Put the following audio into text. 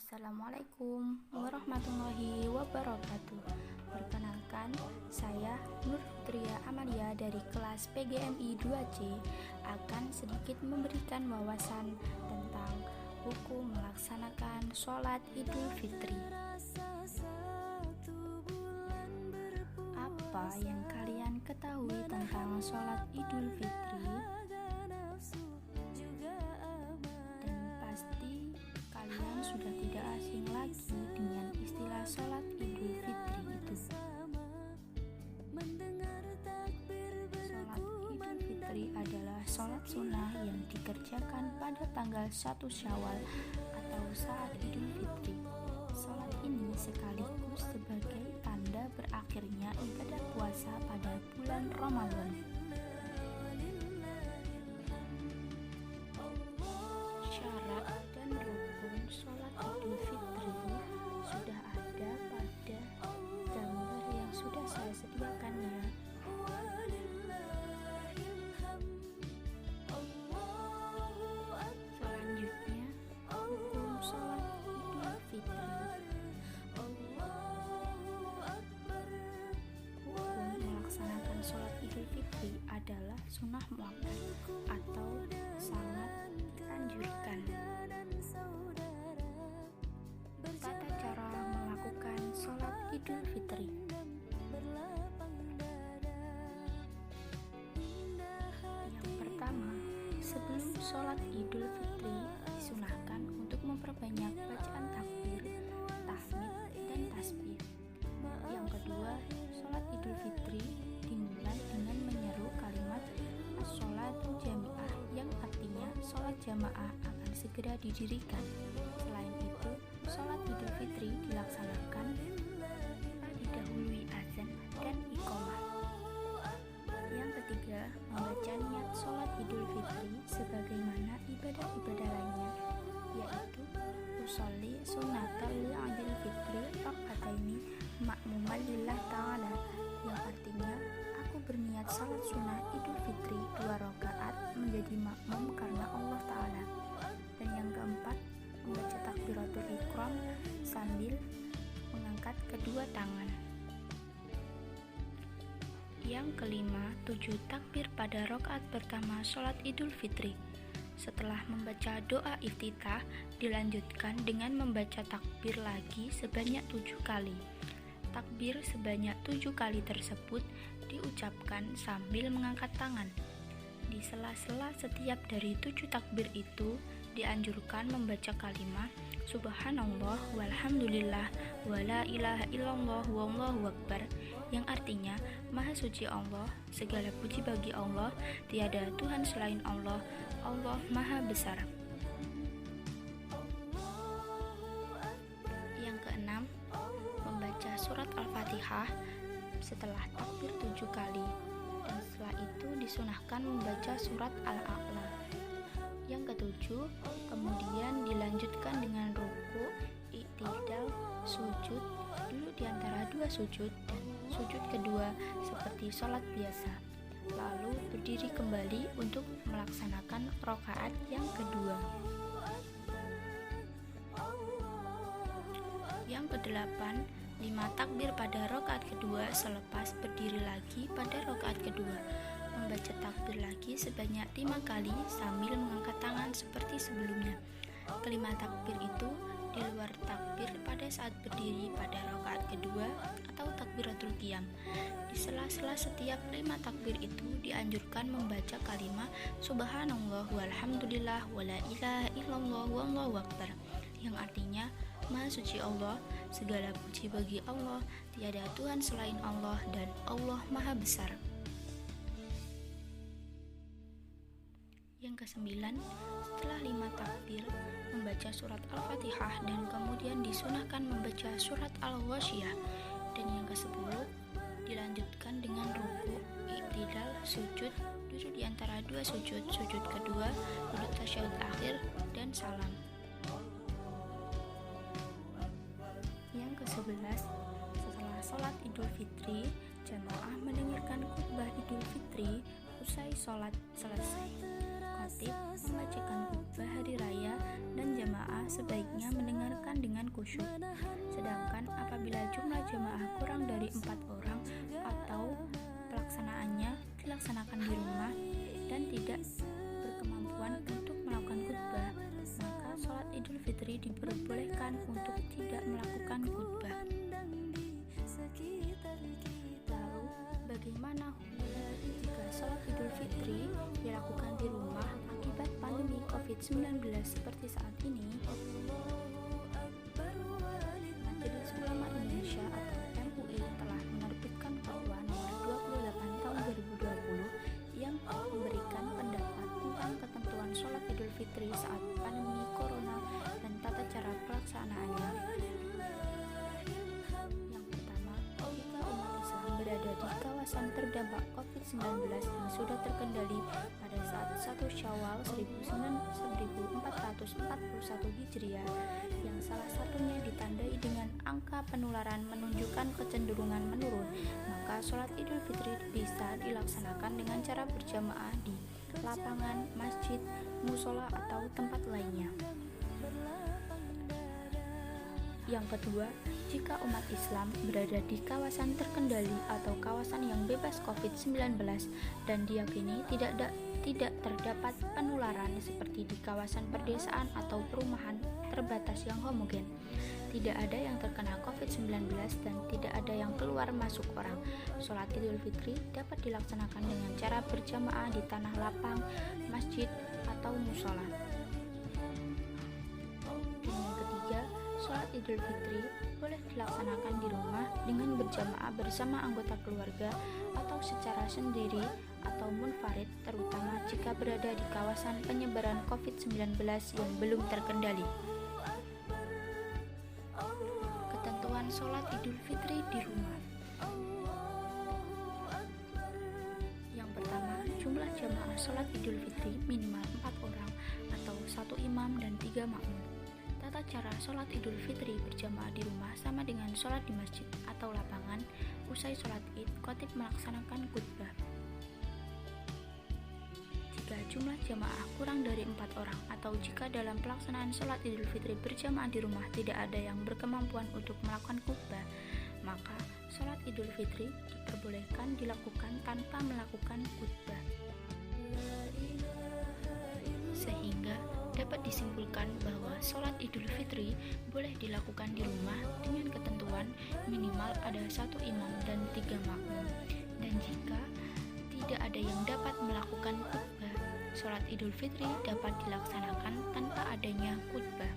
Assalamualaikum warahmatullahi wabarakatuh. Perkenalkan, saya Nur Tria Amalia dari kelas PGMI 2C akan sedikit memberikan wawasan tentang hukum melaksanakan sholat Idul Fitri. Apa yang kalian ketahui tentang sholat Idul Fitri? Dan pasti kalian sudah tidak asing lagi dengan istilah sholat Idul Fitri itu. Sholat Idul Fitri adalah sholat sunnah yang dikerjakan pada tanggal 1 Syawal atau saat Idul Fitri. Sholat ini sekaligus sebagai tanda berakhirnya ibadah puasa pada bulan Ramadan. Syarat dan rukun sholat Idul Fitri sudah ada pada gambar yang sudah saya sediakan ya. Selanjutnya, hukum sholat Idul Fitri. Hukum melaksanakan sholat Idul Fitri adalah sunnah muakkad atau sangat dianjurkan. Tata cara melakukan sholat Idul Fitri. Yang pertama, sebelum sholat Idul Fitri disunahkan untuk memperbanyak bacaan takbir, tahmid, dan tasbih. Yang kedua, sholat Idul Fitri dimulai dengan menyeru kalimat as-sholatu jami'ah yang artinya sholat jamaah akan segera didirikan. Selain itu, sholat Idul Fitri dilaksanakan tanpa didahului azan dan iqamah. Yang ketiga, membaca niat sholat Idul Fitri sebagaimana ibadah-ibadah lainnya, yaitu usolli sunnatal Idul Fitri rakaataini ma'muman lillah ta'ala, yang artinya aku berniat salat sunnah Idul Fitri 2 rakaat menjadi makmum karena Allah Ta'ala. Dan yang keempat, membaca takbiratul ihram sambil mengangkat kedua tangan. Yang kelima, 7 takbir pada rakaat pertama sholat Idul Fitri. Setelah membaca doa iftitah, dilanjutkan dengan membaca takbir lagi sebanyak 7 kali. Takbir sebanyak 7 kali tersebut diucapkan sambil mengangkat tangan. Di sela-sela setiap dari 7 takbir itu dianjurkan membaca kalimat Subhanallah walhamdulillah wala ilaha illallah wallahu akbar, yang artinya Maha suci Allah, segala puji bagi Allah, tiada Tuhan selain Allah, Allah Maha besar. Yang keenam, membaca surat Al-Fatihah setelah takbir 7 kali, dan setelah itu disunahkan membaca surat Al-A'la. Yang ketujuh, kemudian dilanjutkan dengan ruku, i'tidal, sujud, duduk di antara 2 sujud, dan sujud kedua seperti sholat biasa, lalu berdiri kembali untuk melaksanakan rakaat yang kedua. Yang kedelapan, 5 takbir pada rakaat kedua selepas berdiri lagi pada rakaat kedua. Membaca takbir lagi sebanyak 5 kali sambil mengangkat tangan seperti sebelumnya. Kelima takbir itu di luar takbir pada saat berdiri pada rakaat kedua atau takbiratul qiyam. Di sela-sela setiap 5 takbir itu dianjurkan membaca kalimat Subhanallah walhamdulillah wala ilaha illallah wallahu akbar, yang artinya Maha suci Allah, segala puji bagi Allah, tiada Tuhan selain Allah, dan Allah Maha besar. Yang kesembilan, setelah 5 takbir membaca surat Al-Fatihah dan kemudian disunahkan membaca surat Al-Ghasyiyah. Dan yang ke-10, dilanjutkan dengan ruku, i'tidal, sujud, duduk di antara 2 sujud, sujud kedua, duduk tasyahud akhir, dan salam. Yang ke-11, setelah sholat Idul Fitri, jamaah mendengarkan khutbah Idul Fitri. Usai sholat selesai, khatib membacakan khutbah hari raya dan jamaah sebaiknya mendengarkan dengan khusyuk. Sedangkan apabila jumlah jamaah kurang dari 4 orang atau pelaksanaannya dilaksanakan di rumah dan tidak berkemampuan untuk melakukan khutbah, maka sholat Idul Fitri diperbolehkan untuk tidak melakukan khutbah. Lalu, bagaimana jika sholat Idul Fitri dilakukan di rumah akibat pandemi COVID-19 seperti saat ini? Majelis Ulama Indonesia atau MUI telah menerbitkan Fatwa Nomor 28 Tahun 2020 yang memberikan pendapat tentang ketentuan sholat Idul Fitri saat pandemi Corona dan tata cara pelaksanaannya. Yang pertama, jika umat Islam berada di kawasan terdampak COVID-19 yang sudah terkendali pada saat 1 Syawal 1441 Hijriah, yang salah satunya ditandai dengan angka penularan menunjukkan kecenderungan menurun, maka sholat Idul Fitri bisa dilaksanakan dengan cara berjamaah di lapangan, masjid, musola, atau tempat lainnya. Yang kedua, jika umat Islam berada di kawasan terkendali atau kawasan yang bebas COVID-19 dan diyakini tidak terdapat penularan seperti di kawasan perdesaan atau perumahan terbatas yang homogen, tidak ada yang terkena COVID-19 dan tidak ada yang keluar masuk orang, sholat Idul Fitri dapat dilaksanakan dengan cara berjamaah di tanah lapang, masjid, atau musola. Dan yang ketiga, sholat Idul Fitri boleh dilaksanakan di rumah dengan berjamaah bersama anggota keluarga atau secara sendiri atau munfarid, terutama jika berada di kawasan penyebaran COVID-19 yang belum terkendali. Ketentuan sholat Idul Fitri di rumah. Yang pertama, jumlah jamaah sholat Idul Fitri minimal 4 orang atau 1 imam dan 3 makmum. Tata cara sholat Idul Fitri berjamaah di rumah sama dengan sholat di masjid atau lapangan. Usai sholat Id, khatib melaksanakan khutbah. Jika jumlah jamaah kurang dari 4 orang atau jika dalam pelaksanaan sholat Idul Fitri berjamaah di rumah tidak ada yang berkemampuan untuk melakukan khutbah, maka sholat Idul Fitri diperbolehkan dilakukan tanpa melakukan khutbah. Sehingga dapat disimpulkan bahwa sholat Idul Fitri boleh dilakukan di rumah dengan ketentuan minimal ada 1 imam dan 3 makmum. Dan jika tidak ada yang dapat melakukan khutbah, sholat Idul Fitri dapat dilaksanakan tanpa adanya khutbah.